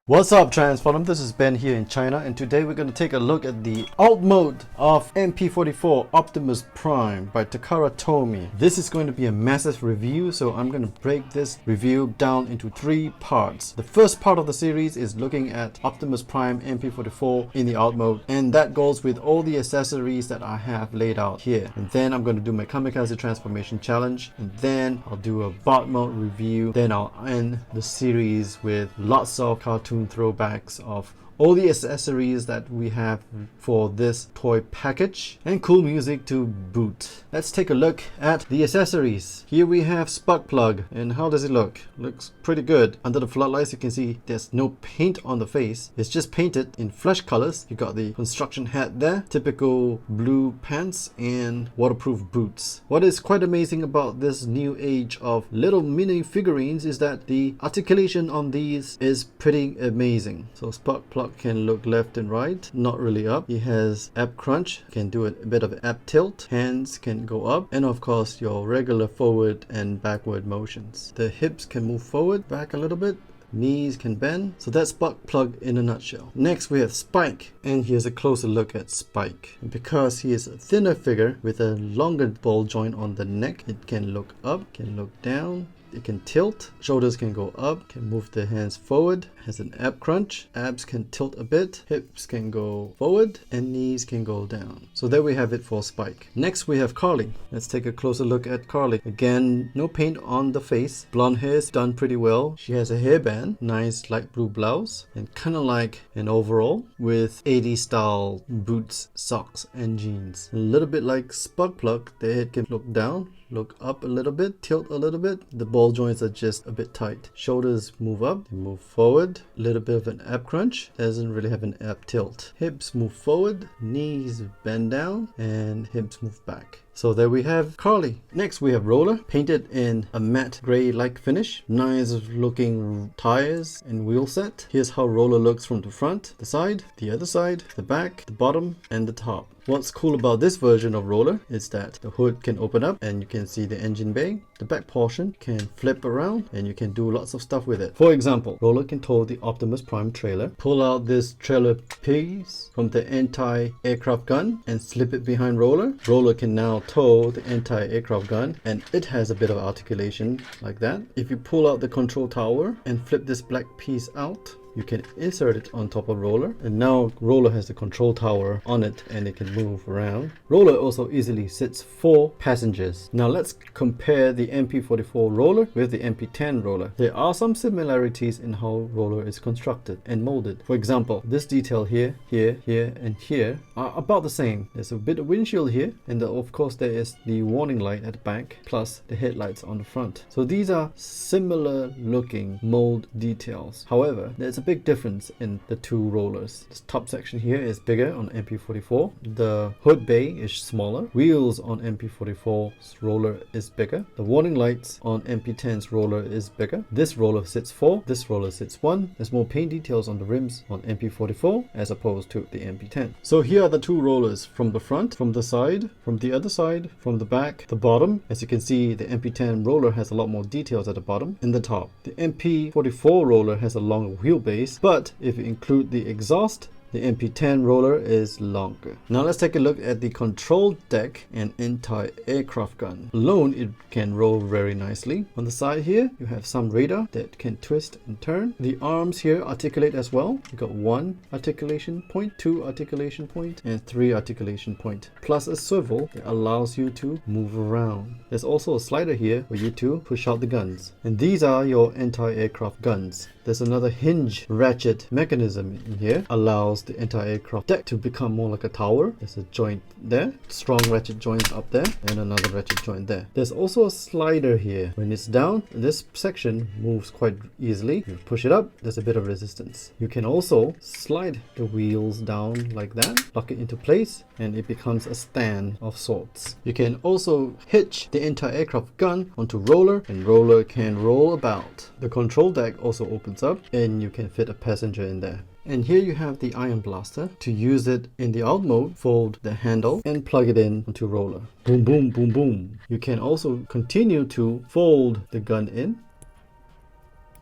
What's up, Transformdom? This is Ben here in China, and today we're going to take a look at the alt mode of MP-44 Optimus Prime by Takara Tomy. This is going to be a massive review, so I'm going to break this review down into 3 parts. The first part of the series is looking at Optimus Prime MP-44 in the alt mode, and that goes with all the accessories that I have laid out here. And then I'm going to do my Kamikaze Transformation Challenge, and then I'll do a bot mode review. Then I'll end the series with lots of cartoon throwbacks of all the accessories that we have for this toy package and cool music to boot. Let's take a look at the accessories. Here we have Sparkplug, and how does it look? Looks pretty good. Under the floodlights you can see there's no paint on the face. It's just painted in flesh colors. You got the construction hat there, typical blue pants and waterproof boots. What is quite amazing about this new age of little mini figurines is that the articulation on these is pretty amazing. So Sparkplug can look left and right, not really up. He has ab crunch, can do a bit of ab tilt, hands can go up, and of course your regular forward and backward motions. The hips can move forward, back a little bit, knees can bend. So that's Sparkplug in a nutshell. Next we have Spike, and here's a closer look at Spike. And because he is a thinner figure with a longer ball joint on the neck, it can look up, can look down, it can tilt, shoulders can go up, can move the hands forward, has an ab crunch, abs can tilt a bit, hips can go forward, and knees can go down. So there we have it for Spike. Next we have Carly. Let's take a closer look at Carly. Again, no paint on the face, blonde hair is done pretty well. She has a hairband, nice light blue blouse, and kind of like an overall with 80s style boots, socks, and jeans. A little bit like Sparkplug, the head can look down, look up a little bit, tilt a little bit. The ball joints are just a bit tight. Shoulders move up, they move forward. A little bit of an ab crunch, doesn't really have an ab tilt. Hips move forward, knees bend down, and hips move back. So there we have Carly. Next we have Roller, painted in a matte grey-like finish. Nice looking tires and wheel set. Here's how Roller looks from the front, the side, the other side, the back, the bottom, and the top. What's cool about this version of Roller is that the hood can open up and you can see the engine bay. The back portion can flip around and you can do lots of stuff with it. For example, Roller can tow the Optimus Prime trailer, pull out this trailer piece from the anti-aircraft gun and slip it behind Roller. Roller can now tow the anti-aircraft gun, and it has a bit of articulation like that. If you pull out the control tower and flip this black piece out, you can insert it on top of Roller, and now Roller has the control tower on it and it can move around. Roller also easily sits 4 passengers. Now let's compare the MP-44 Roller with the MP-10 Roller. There are some similarities in how Roller is constructed and molded. For example, this detail here, here, here, and here are about the same. There's a bit of windshield here, and of course there is the warning light at the back, plus the headlights on the front. So these are similar looking mold details. However, there's a big difference in the 2 rollers. This top section here is bigger on MP-44. The hood bay is smaller. Wheels on MP-44's roller is bigger. The warning lights on MP-10's roller is bigger. This roller sits 4. This roller sits 1. There's more paint details on the rims on MP-44 as opposed to the MP-10. So here are the 2 rollers, from the front, from the side, from the other side, from the back, the bottom. As you can see, the MP-10 roller has a lot more details at the bottom and the top. The MP-44 roller has a longer wheelbase, but if you include the exhaust, the MP-10 roller is longer. Now let's take a look at the control deck and anti-aircraft gun. Alone, it can roll very nicely. On the side here, you have some radar that can twist and turn. The arms here articulate as well. You got 1 articulation point, 2 articulation point, and 3 articulation point, plus a swivel that allows you to move around. There's also a slider here for you to push out the guns. And these are your anti-aircraft guns. There's another hinge ratchet mechanism in here, allows the anti-aircraft deck to become more like a tower. There's a joint there, strong ratchet joint up there, and another ratchet joint there. There's also a slider here. When it's down, this section moves quite easily. You push it up, there's a bit of resistance. You can also slide the wheels down like that, lock it into place, and it becomes a stand of sorts. You can also hitch the anti-aircraft gun onto Roller, and Roller can roll about. The control deck also opens up and you can fit a passenger in there. And here you have the iron blaster. To use it in the alt mode, fold the handle and plug it in onto Roller. Boom, boom, boom, boom. You can also continue to fold the gun in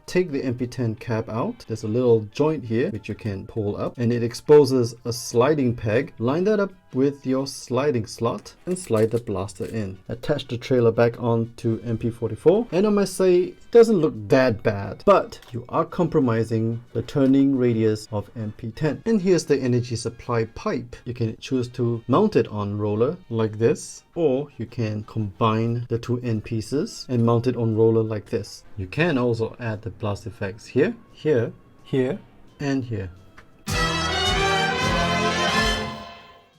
take the MP-10 cab out, there's a little joint here which you can pull up, and it exposes a sliding peg. Line that up with your sliding slot and slide the blaster in. Attach the trailer back onto MP-44, and I must say it doesn't look that bad, but you are compromising the turning radius of MP-10. And here's the energy supply pipe. You can choose to mount it on roller like this, or you can combine the two end pieces and mount it on roller like this. You can also add the blast effects here, here, here, and here.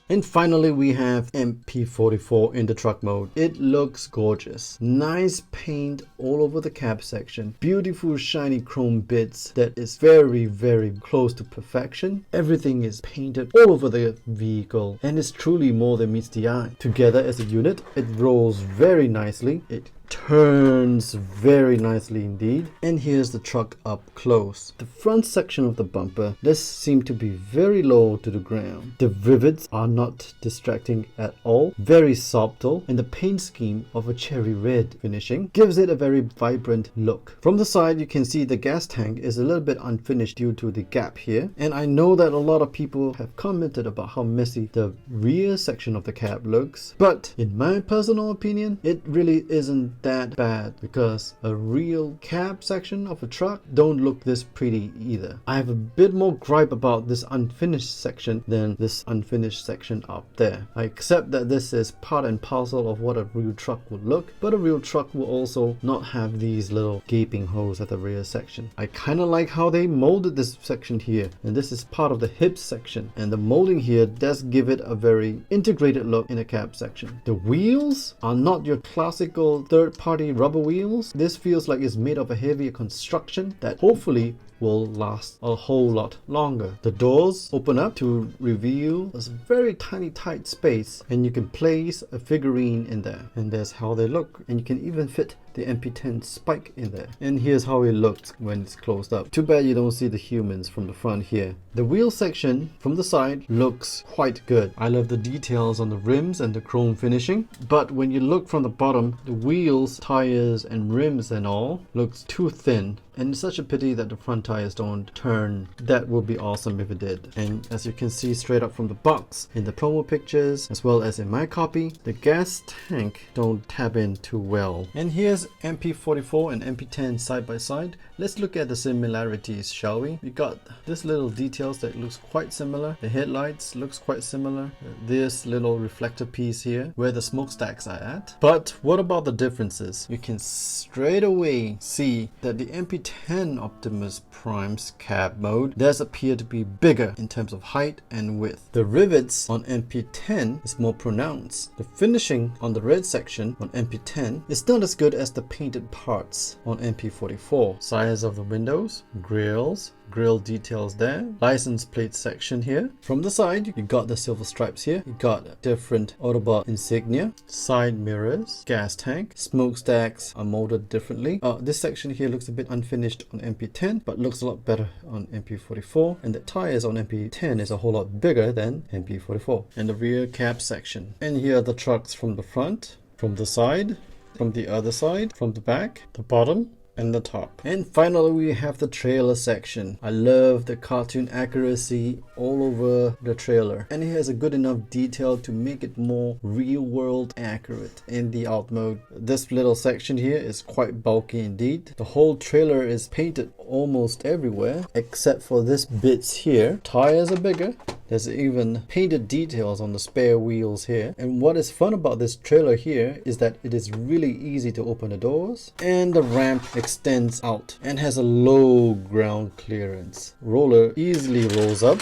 And finally, we have MP-44 in the truck mode. It looks gorgeous. Nice paint all over the cab section. Beautiful shiny chrome bits that is very, very close to perfection. Everything is painted all over the vehicle, and it's truly more than meets the eye. Together as a unit, it rolls very nicely. It turns very nicely indeed. And here's the truck up close. The front section of the bumper does seem to be very low to the ground. The rivets are not distracting at all, very subtle, and the paint scheme of a cherry red finishing gives it a very vibrant look. From the side, you can see the gas tank is a little bit unfinished due to the gap here, and I know that a lot of people have commented about how messy the rear section of the cab looks, but in my personal opinion, it really isn't that bad, because a real cab section of a truck don't look this pretty either. I have a bit more gripe about this unfinished section than this unfinished section up there. I accept that this is part and parcel of what a real truck would look, but a real truck will also not have these little gaping holes at the rear section. I kind of like how they molded this section here, and this is part of the hip section, and the molding here does give it a very integrated look in a cab section. The wheels are not your classical third-party rubber wheels. This feels like it's made of a heavier construction that hopefully will last a whole lot longer. The doors open up to reveal a very tiny tight space, and you can place a figurine in there, and that's how they look. And you can even fit the MP-10 spike in there. And here's how it looks when it's closed up. Too bad you don't see the humans from the front here. The wheel section from the side looks quite good. I love the details on the rims and the chrome finishing, but when you look from the bottom, the wheels, tires and rims and all looks too thin, and it's such a pity that the front tires don't turn. That would be awesome if it did. And as you can see straight up from the box in the promo pictures as well as in my copy, the gas tank don't tap in too well. And here's MP-44 and MP-10 side by side. Let's look at the similarities, shall we? We got this little details that looks quite similar. The headlights looks quite similar. This little reflector piece here where the smokestacks are at. But what about the differences? You can straight away see that the MP-10 Optimus Prime's cab mode does appear to be bigger in terms of height and width. The rivets on MP-10 is more pronounced. The finishing on the red section on MP-10 is not as good as the painted parts on MP-44. Size of the windows, grills, grill details there, license plate section here. From the side, you got the silver stripes here. You got different Autobot insignia, side mirrors, gas tank, smokestacks are molded differently. This section here looks a bit unfinished on MP-10, but looks a lot better on MP-44. And the tires on MP-10 is a whole lot bigger than MP-44. And the rear cab section. And here are the trucks from the front, from the side, from the other side, from the back, the bottom, and the top. And finally, we have the trailer section. I love the cartoon accuracy all over the trailer, and it has a good enough detail to make it more real world accurate in the alt mode. This little section here is quite bulky indeed. The whole trailer is painted almost everywhere except for this bits here. Tires are bigger. There's even painted details on the spare wheels here. And what is fun about this trailer here is that it is really easy to open the doors, and the ramp extends out and has a low ground clearance. Roller easily rolls up.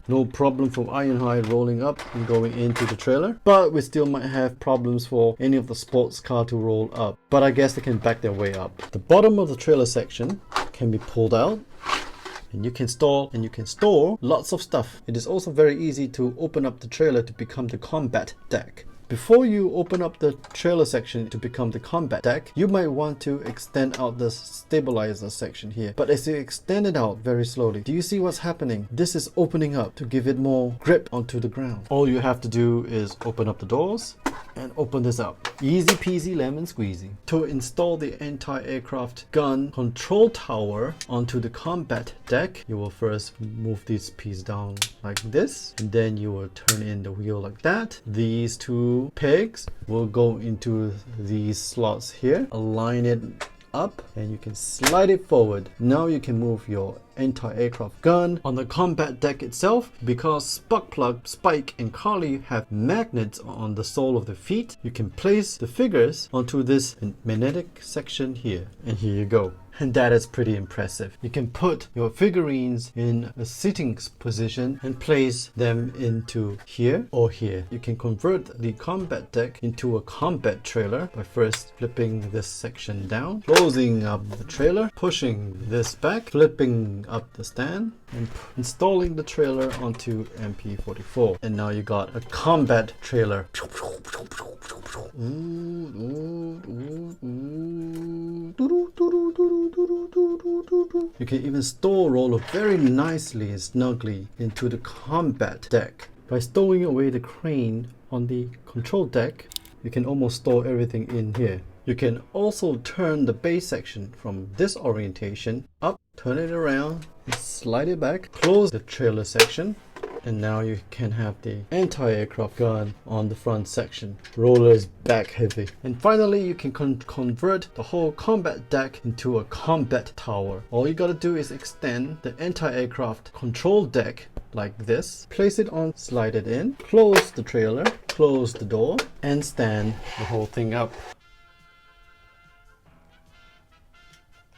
No problem for Ironhide rolling up and going into the trailer, but we still might have problems for any of the sports car to roll up, but I guess they can back their way up. The bottom of the trailer section can be pulled out, and you can store lots of stuff. It is also very easy to open up the trailer to become the combat deck. Before you open up the trailer section to become the combat deck, you might want to extend out the stabilizer section here. But as you extend it out very slowly, do you see what's happening? This is opening up to give it more grip onto the ground. All you have to do is open up the doors and open this up. Easy peasy lemon squeezy. To install the anti-aircraft gun control tower onto the combat deck, you will first move this piece down like this, and then you will turn in the wheel like that. These two pegs will go into these slots here. Align it up and you can slide it forward. Now you can move your anti-aircraft gun on the combat deck itself. Because Sparkplug, Spike and Carly have magnets on the sole of the feet, you can place the figures onto this magnetic section here, and here you go. And that is pretty impressive. You can put your figurines in a sitting position and place them into here or here. You can convert the combat deck into a combat trailer by first flipping this section down, closing up the trailer, pushing this back, flipping up the stand, and installing the trailer onto MP-44. And now you got a combat trailer. You can even store roller very nicely and snugly into the combat deck. By stowing away the crane on the control deck, you can almost store everything in here. You can also turn the base section from this orientation up, turn it around, and slide it back, close the trailer section, and now you can have the anti-aircraft gun on the front section. Roller is back heavy. And finally, you can convert the whole combat deck into a combat tower. All you gotta do is extend the anti-aircraft control deck like this, place it on, slide it in, close the trailer, close the door, and stand the whole thing up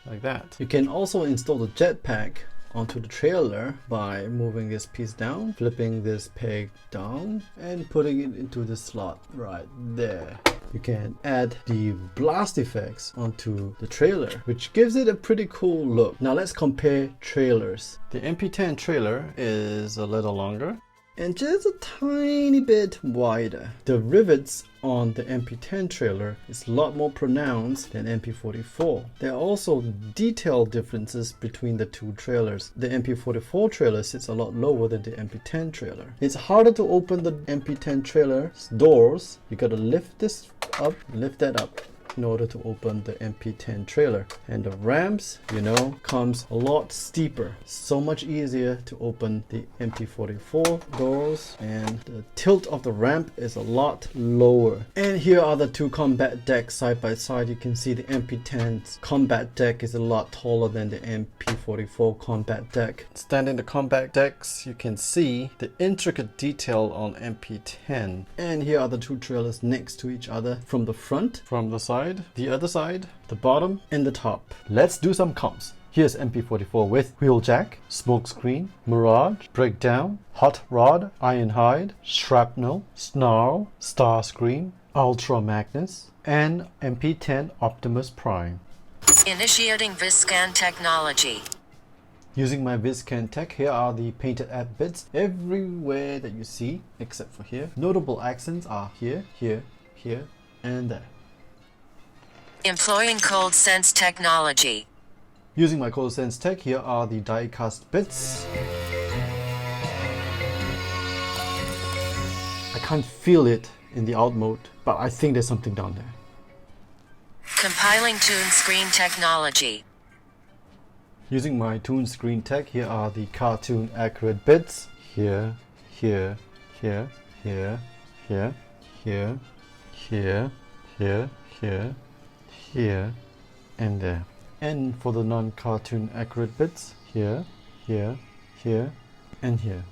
like that. You can also install the jetpack onto the trailer by moving this piece down, flipping this peg down, and putting it into the slot right there. You can add the blast effects onto the trailer, which gives it a pretty cool look. Now let's compare trailers. The MP-10 trailer is a little longer and just a tiny bit wider. The rivets on the MP-10 trailer is a lot more pronounced than MP-44. There are also detailed differences between the two trailers. The MP-44 trailer sits a lot lower than the MP-10 trailer. It's harder to open the MP-10 trailer's doors. You gotta lift this up, lift that up in order to open the MP-10 trailer. And the ramps, you know, comes a lot steeper. So much easier to open the MP-44 doors, and the tilt of the ramp is a lot lower. And here are the two combat decks side by side. You can see the MP-10's combat deck is a lot taller than the MP-44 combat deck. Standing the combat decks, you can see the intricate detail on MP-10. And here are the two trailers next to each other, from the front, from the side, the other side, the bottom, and the top. Let's do some comps. Here's MP-44 with Wheeljack, Smokescreen, Mirage, Breakdown, Hot Rod, Ironhide, Shrapnel, Snarl, Starscream, Ultra Magnus, and MP-10 Optimus Prime. Initiating Vizscan technology. Using my Vizscan tech, here are the painted app bits everywhere that you see, except for here. Notable accents are here, here, here, and there. Employing Cold Sense technology. Using my Cold Sense tech, here are the die-cast bits. I can't feel it in the out mode, but I think there's something down there. Compiling Toon Screen technology. Using my Toon Screen tech, here are the cartoon accurate bits. Here, here, here, here, here, here, here, here, here, here, and there. And for the non-cartoon accurate bits, here, here, here, and here.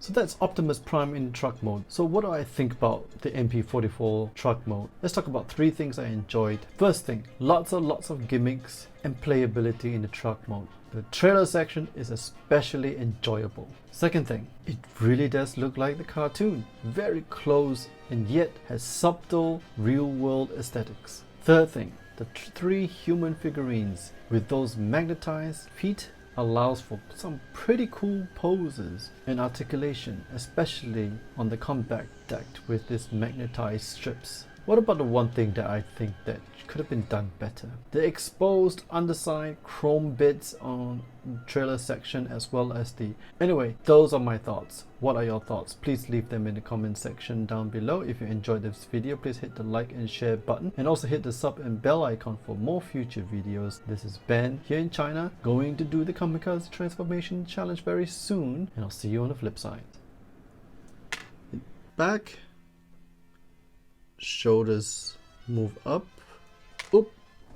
So that's Optimus Prime in truck mode. So what do I think about the MP-44 truck mode? Let's talk about three things I enjoyed. First thing, lots of gimmicks and playability in the truck mode. The trailer section is especially enjoyable. Second thing, it really does look like the cartoon. Very close and yet has subtle real-world aesthetics. Third thing, the three human figurines with those magnetized feet allows for some pretty cool poses and articulation, especially on the combat deck with this magnetized strips. What about the one thing that I think that could have been done better? The exposed underside chrome bits on trailer section, as well as the... Anyway, those are my thoughts. What are your thoughts? Please leave them in the comment section down below. If you enjoyed this video, please hit the like and share button, and also hit the sub and bell icon for more future videos. This is Ben here in China, going to do the Kamikaze Transformation Challenge very soon, and I'll see you on the flip side. Back. Shoulders move up.